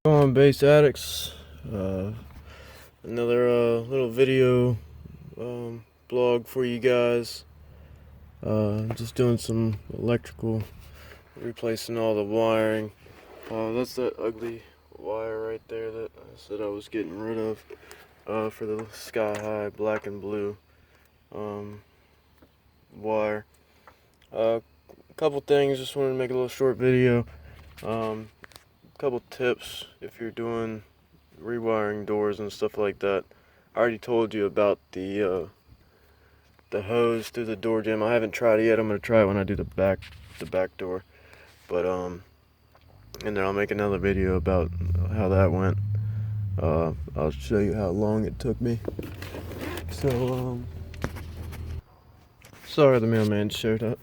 On Bass Addicts, another little video blog for you guys. Just doing some electrical, replacing all the wiring. That's that ugly wire right there that I said I was getting rid of for the Sky High black and blue wire. A couple things, just wanted to make a little short video. Couple tips if you're doing rewiring doors and stuff like that. I already told you about the hose through the door jamb. I haven't tried it yet. I'm gonna try it when I do the back door. But and then I'll make another video about how that went. I'll show you how long it took me. So sorry the mailman showed up.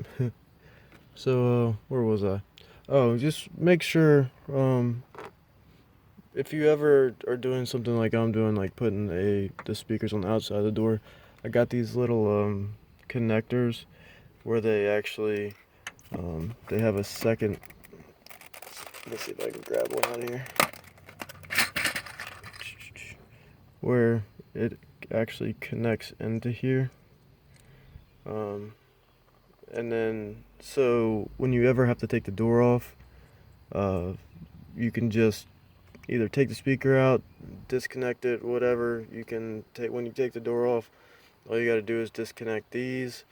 So where was I? Oh, just make sure if you ever are doing something like I'm doing, like putting the speakers on the outside of the door, I got these little connectors where they actually they have a second. Let's see if I can grab one out of here. Where it actually connects into here. And then, so when you ever have to take the door off, you can just either take the speaker out, disconnect it, whatever. You can take, when you take the door off, all you got to do is disconnect these,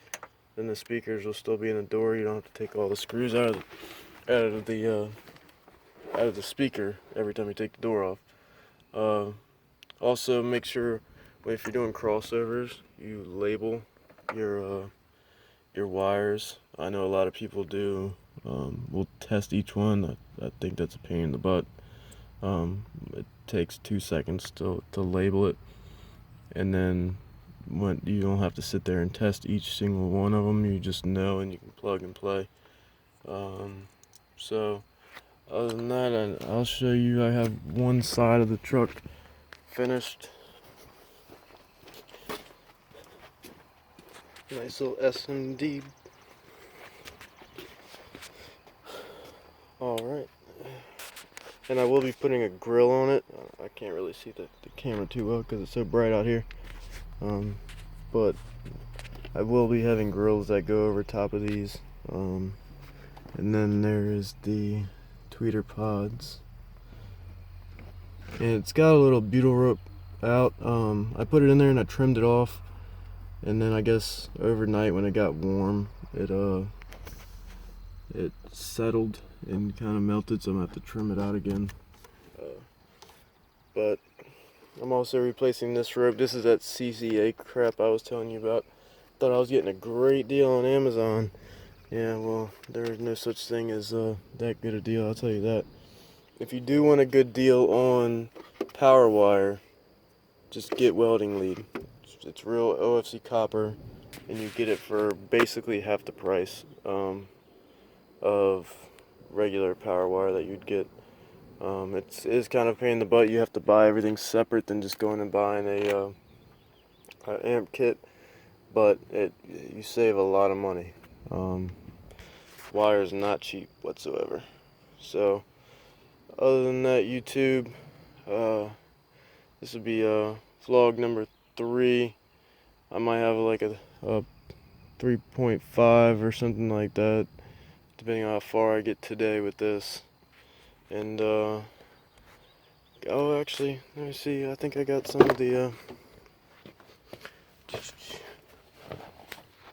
then the speakers will still be in the door. You don't have to take all the screws out of the speaker every time you take the door off. Also, make sure if you're doing crossovers, you label your wires. I know a lot of people do. We'll test each one. I think that's a pain in the butt. It takes 2 seconds to label it, and then when you don't have to sit there and test each single one of them, you just know and you can plug and play. So other than that, I'll show you. I have one side of the truck finished. Nice little SMD. Alright. And I will be putting a grill on it. I can't really see the camera too well because it's so bright out here. But I will be having grills that go over top of these. And then there is the tweeter pods. And it's got a little butyl rope out. I put it in there and I trimmed it off. And then I guess overnight when it got warm, it settled and kind of melted, so I'm gonna have to trim it out again. But I'm also replacing this rope. This is that CCA crap I was telling you about. Thought I was getting a great deal on Amazon. Yeah, well, there's no such thing as that good a deal, I'll tell you that. If you do want a good deal on power wire, just get welding lead. It's real OFC copper, and you get it for basically half the price of regular power wire that you'd get. It is kind of a pain in the butt. You have to buy everything separate than just going and buying a amp kit, but you save a lot of money. Wire is not cheap whatsoever. So other than that, YouTube, this would be vlog number 3. I might have like a 3.5 or something like that, depending on how far I get today with this. And oh, actually, let me see. I think I got some of the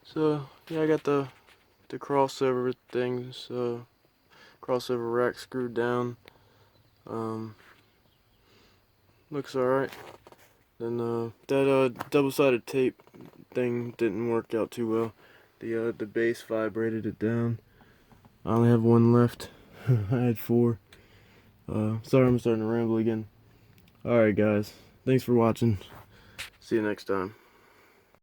so yeah, I got the crossover things, crossover rack screwed down. Looks alright. Then that double-sided tape thing didn't work out too well. The base vibrated it down. I only have one left. I had 4. Sorry, I'm starting to ramble again. Alright guys, thanks for watching. See you next time.